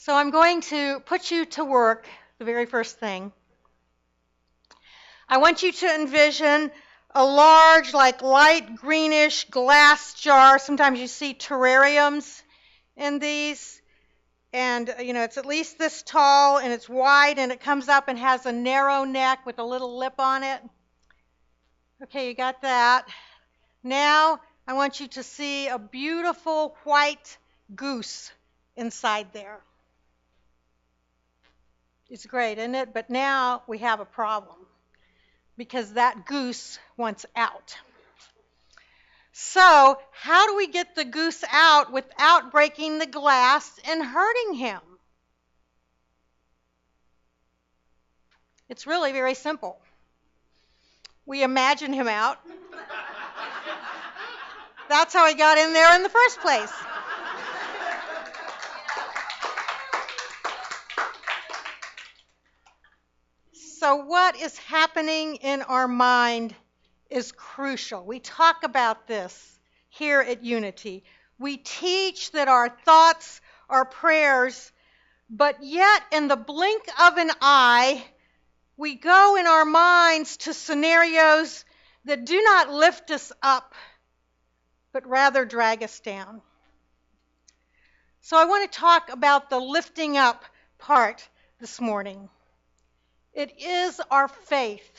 So I'm going to put you to work, the very first thing. I want you to envision a large, like light greenish glass jar. Sometimes you see terrariums in these. And, it's at least this tall, and it's wide, and it comes up and has a narrow neck with a little lip on it. Okay, you got that. Now, I want you to see a beautiful white goose inside there. It's great, isn't it? But now we have a problem because that goose wants out. So, how do we get the goose out without breaking the glass and hurting him? It's really very simple. We imagine him out. That's how he got in there in the first place. So what is happening in our mind is crucial. We talk about this here at Unity. We teach that our thoughts are prayers, but yet in the blink of an eye, we go in our minds to scenarios that do not lift us up, but rather drag us down. So I want to talk about the lifting up part this morning. It is our faith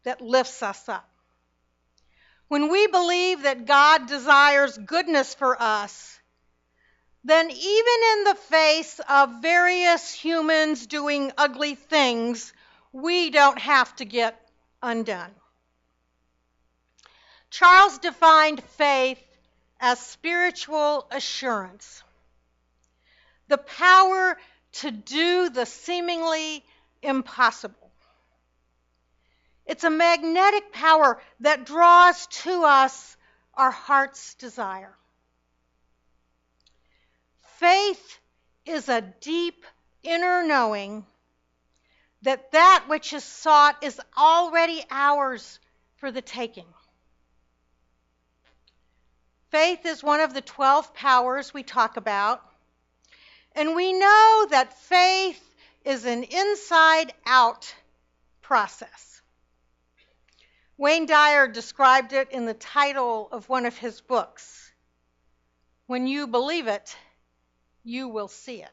that lifts us up. When we believe that God desires goodness for us, then even in the face of various humans doing ugly things, we don't have to get undone. Charles defined faith as spiritual assurance, the power to do the seemingly impossible. It's a magnetic power that draws to us our heart's desire. Faith is a deep inner knowing that which is sought is already ours for the taking. Faith is one of the 12 powers we talk about, and we know that faith is an inside-out process. Wayne Dyer described it in the title of one of his books. When you believe it, you will see it.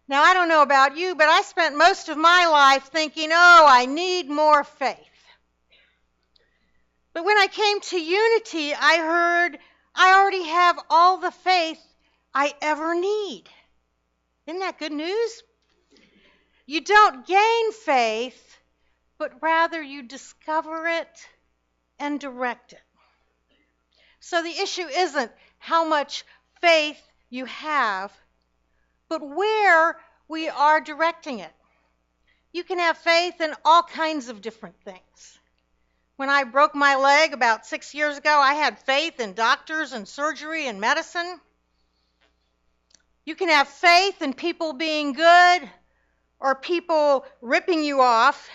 Now, I don't know about you, but I spent most of my life thinking, I need more faith. But when I came to Unity, I heard I already have all the faith I ever need. Isn't that good news? You don't gain faith, but rather you discover it and direct it. So the issue isn't how much faith you have, but where we are directing it. You can have faith in all kinds of different things. When I broke my leg about 6 years ago, I had faith in doctors and surgery and medicine. You can have faith in people being good or people ripping you off.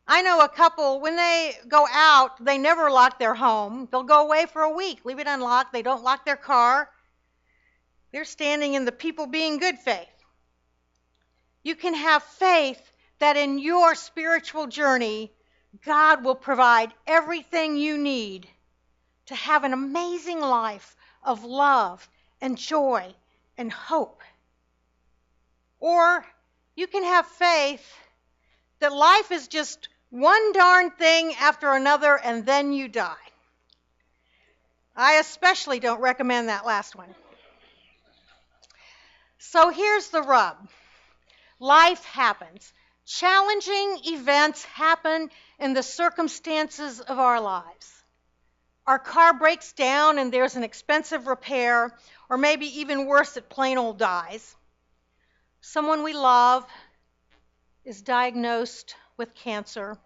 I know a couple, when they go out, they never lock their home. They'll go away for a week, leave it unlocked. They don't lock their car. They're standing in the people being good faith. You can have faith that in your spiritual journey, God will provide everything you need to have an amazing life of love and joy and hope. Or you can have faith that life is just one darn thing after another and then you die. I especially don't recommend that last one. So here's the rub. Life happens. Challenging events happen in the circumstances of our lives. Our car breaks down and there's an expensive repair, or maybe even worse, it plain old dies. Someone we love is diagnosed with cancer.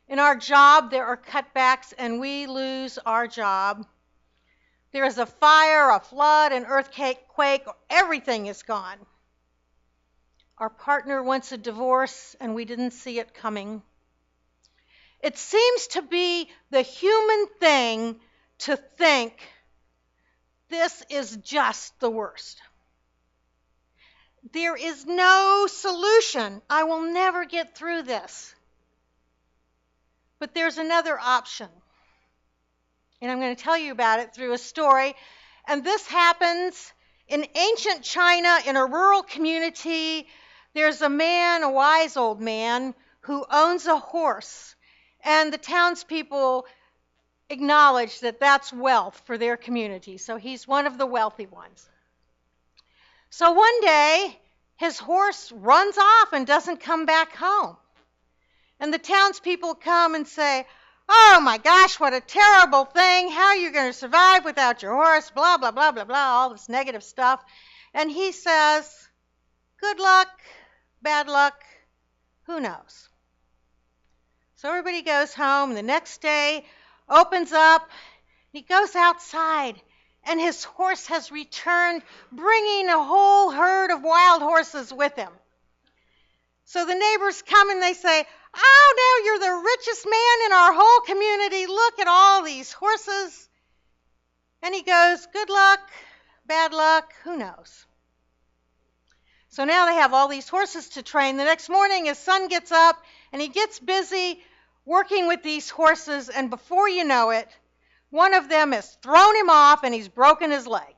In our job, there are cutbacks and we lose our job. There is a fire, a flood, an earthquake, everything is gone. Our partner wants a divorce and we didn't see it coming. It seems to be the human thing to think This is just the worst. There is no solution. I will never get through this. But there's another option. And I'm going to tell you about it through a story. And this happens in ancient China in a rural community. There's a man, a wise old man, who owns a horse. And the townspeople acknowledge that that's wealth for their community. So he's one of the wealthy ones. So one day, his horse runs off and doesn't come back home. And the townspeople come and say, "Oh my gosh, what a terrible thing. How are you going to survive without your horse? Blah, blah, blah, blah, blah," all this negative stuff. And he says, "Good luck, bad luck, who knows?" So everybody goes home. The next day opens up. He goes outside. And his horse has returned, bringing a whole herd of wild horses with him. So the neighbors come and they say, "Oh, now you're the richest man in our whole community. Look at all these horses." And he goes, "Good luck, bad luck, who knows?" So now they have all these horses to train. The next morning his son gets up and he gets busy working with these horses. And before you know it, one of them has thrown him off and he's broken his leg.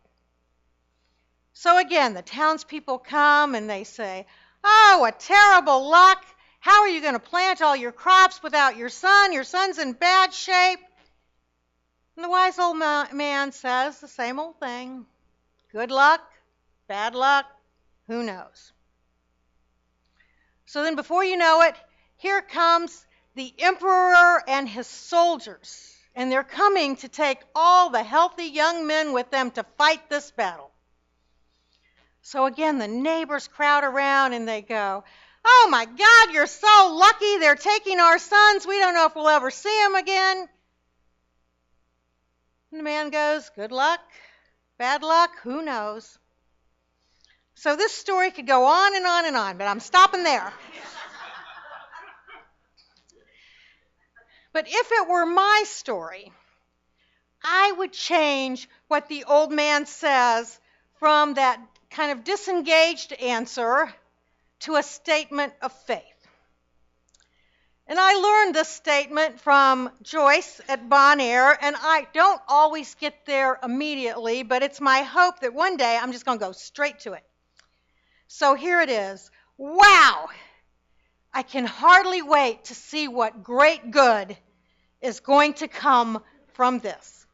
So again, the townspeople come and they say, "Oh, what terrible luck. How are you going to plant all your crops without your son? Your son's in bad shape." And the wise old man says the same old thing. Good luck, bad luck, who knows? So then before you know it, here comes the emperor and his soldiers. And they're coming to take all the healthy young men with them to fight this battle. So again, the neighbors crowd around and they go, "Oh my God, you're so lucky. They're taking our sons. We don't know if we'll ever see them again." And the man goes, "Good luck, bad luck, who knows?" So this story could go on and on and on, but I'm stopping there. But if it were my story, I would change what the old man says from that kind of disengaged answer to a statement of faith. And I learned this statement from Joyce at Bon Air, and I don't always get there immediately, but it's my hope that one day I'm just going to go straight to it. So here it is. Wow! I can hardly wait to see what great good is going to come from this.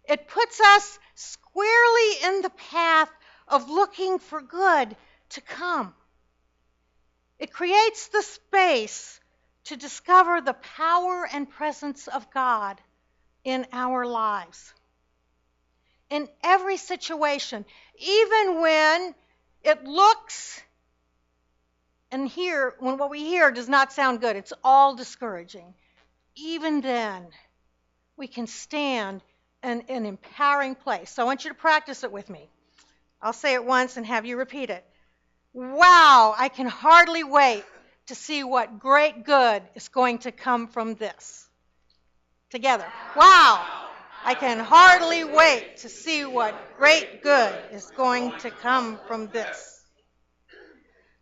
It puts us squarely in the path of looking for good to come. It creates the space to discover the power and presence of God in our lives. In every situation, even when it looks and when what we hear does not sound good, it's all discouraging. Even then, we can stand in an empowering place. So I want you to practice it with me. I'll say it once and have you repeat it. Wow, I can hardly wait to see what great good is going to come from this. Together. Wow, I can hardly wait to see what great good is going to come from this.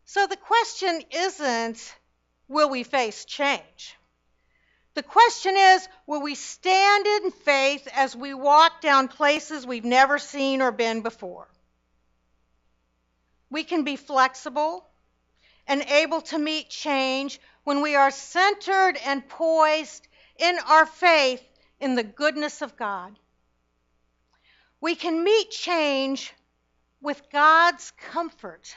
So the question isn't, will we face change? The question is, will we stand in faith as we walk down places we've never seen or been before? We can be flexible and able to meet change when we are centered and poised in our faith in the goodness of God. We can meet change with God's comfort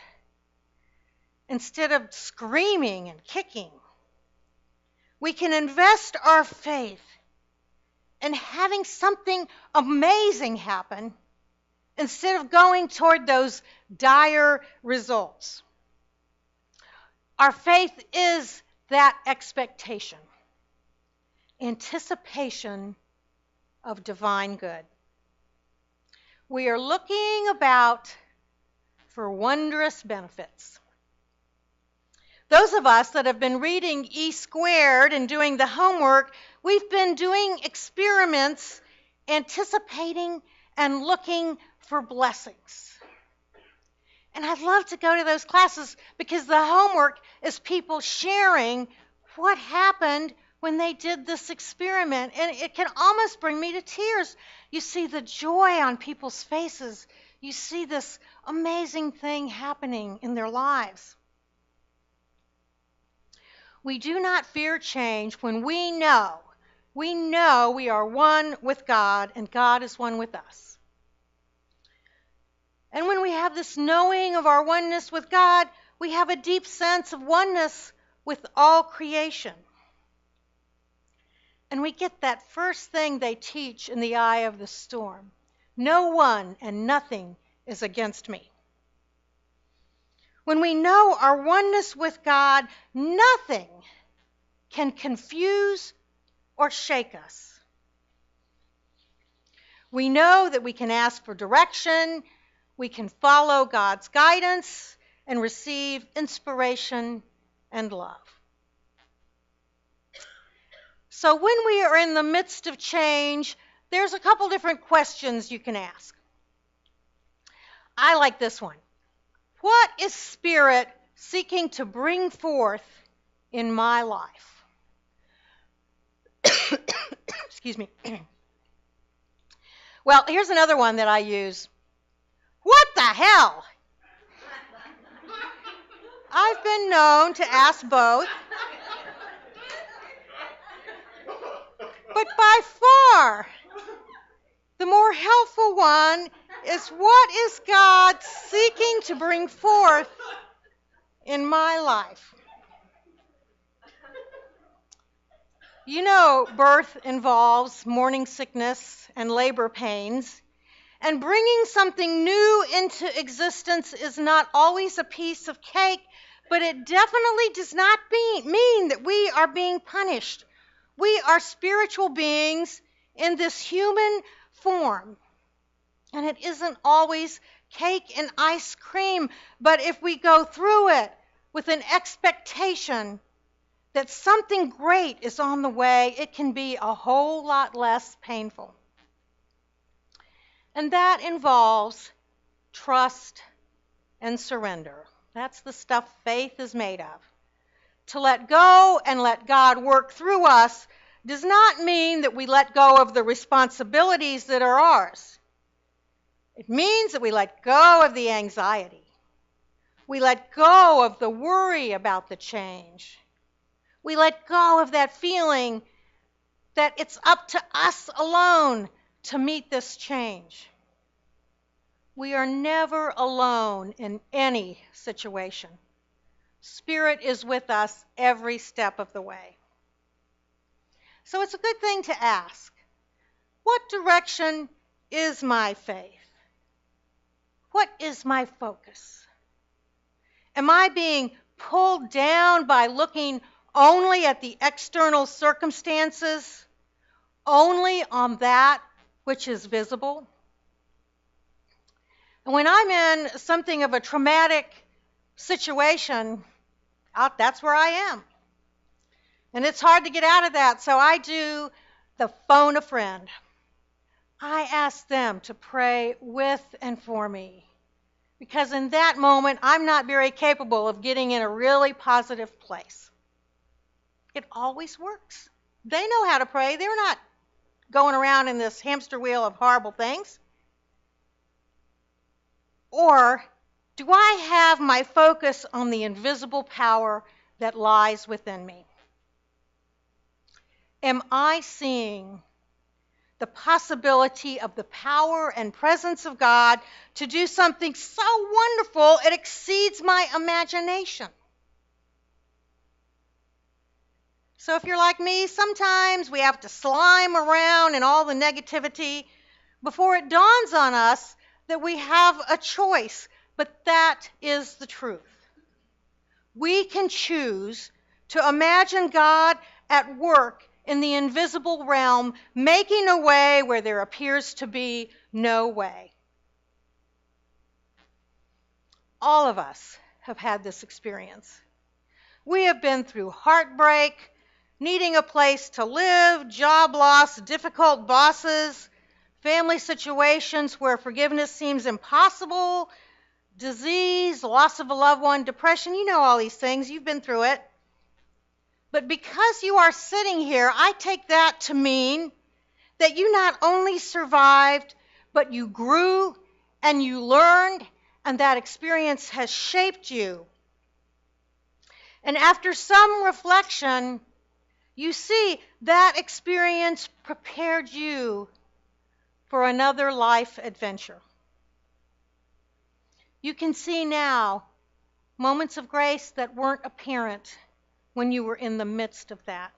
instead of screaming and kicking. We can invest our faith in having something amazing happen instead of going toward those dire results. Our faith is that expectation, anticipation of divine good. We are looking about for wondrous benefits. Those of us that have been reading E Squared and doing the homework, we've been doing experiments anticipating and looking for blessings. And I'd love to go to those classes because the homework is people sharing what happened when they did this experiment. And it can almost bring me to tears. You see the joy on people's faces. You see this amazing thing happening in their lives. We do not fear change when we know we are one with God and God is one with us. And when we have this knowing of our oneness with God, we have a deep sense of oneness with all creation. And we get that first thing they teach in the eye of the storm. No one and nothing is against me. When we know our oneness with God, nothing can confuse or shake us. We know that we can ask for direction, we can follow God's guidance, and receive inspiration and love. So when we are in the midst of change, there's a couple different questions you can ask. I like this one. What is Spirit seeking to bring forth in my life? Excuse me. Well, here's another one that I use. What the hell? I've been known to ask both. But by far, the more helpful one is what is God seeking to bring forth in my life? You know, birth involves morning sickness and labor pains, and bringing something new into existence is not always a piece of cake, but it definitely does not mean that we are being punished. We are spiritual beings in this human form. And it isn't always cake and ice cream, but if we go through it with an expectation that something great is on the way, it can be a whole lot less painful. And that involves trust and surrender. That's the stuff faith is made of. To let go and let God work through us does not mean that we let go of the responsibilities that are ours. It means that we let go of the anxiety. We let go of the worry about the change. We let go of that feeling that it's up to us alone to meet this change. We are never alone in any situation. Spirit is with us every step of the way. So it's a good thing to ask, what direction is my faith? What is my focus? Am I being pulled down by looking only at the external circumstances, only on that which is visible? And when I'm in something of a traumatic situation, that's where I am. And it's hard to get out of that, so I do the phone a friend. I ask them to pray with and for me, because in that moment, I'm not very capable of getting in a really positive place. It always works. They know how to pray. They're not going around in this hamster wheel of horrible things. Or do I have my focus on the invisible power that lies within me? Am I seeing the possibility of the power and presence of God to do something so wonderful it exceeds my imagination? So if you're like me, sometimes we have to slime around in all the negativity before it dawns on us that we have a choice, but that is the truth. We can choose to imagine God at work in the invisible realm, making a way where there appears to be no way. All of us have had this experience. We have been through heartbreak, needing a place to live, job loss, difficult bosses, family situations where forgiveness seems impossible, disease, loss of a loved one, depression. You know all these things. You've been through it. But because you are sitting here, I take that to mean that you not only survived, but you grew and you learned, and that experience has shaped you. And after some reflection, you see that experience prepared you for another life adventure. You can see now moments of grace that weren't apparent when you were in the midst of that.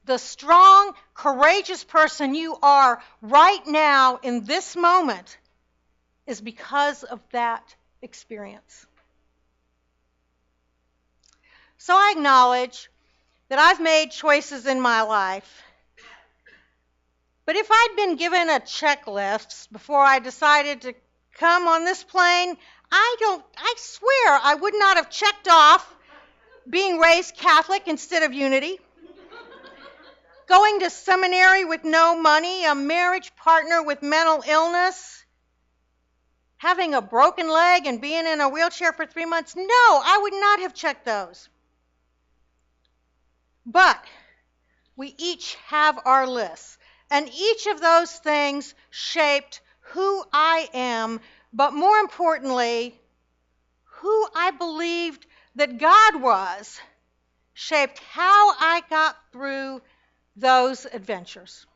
The strong, courageous person you are right now in this moment is because of that experience. So I acknowledge that I've made choices in my life. But if I'd been given a checklist before I decided to come on this plane, I swear I would not have checked off being raised Catholic instead of Unity, going to seminary with no money, a marriage partner with mental illness, having a broken leg and being in a wheelchair for 3 months. No, I would not have checked those. But we each have our lists, and each of those things shaped who I am, but more importantly, who I believed that God was, shaped how I got through those adventures.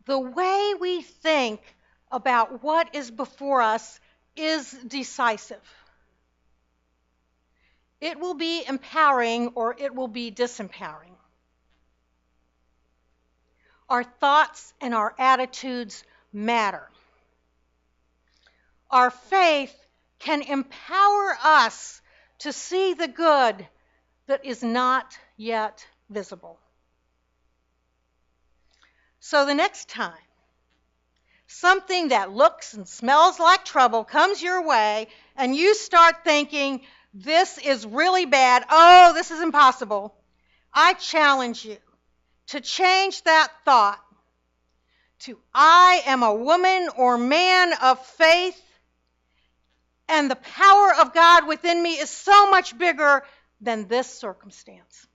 The way we think about what is before us is decisive. It will be empowering or it will be disempowering. Our thoughts and our attitudes matter. Our faith can empower us to see the good that is not yet visible. So the next time something that looks and smells like trouble comes your way and you start thinking, this is really bad, oh, this is impossible, I challenge you to change that thought to, I am a woman or man of faith, and the power of God within me is so much bigger than this circumstance.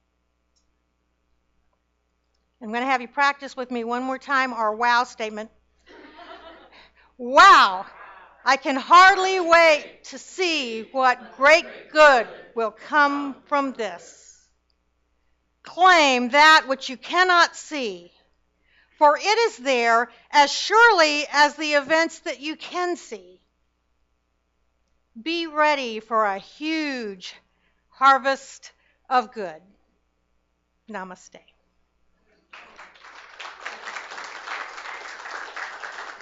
I'm going to have you practice with me one more time our wow statement. Wow! I can hardly wait to see what great good will come from this. Claim that which you cannot see, for it is there as surely as the events that you can see. Be ready for a huge harvest of good. Namaste.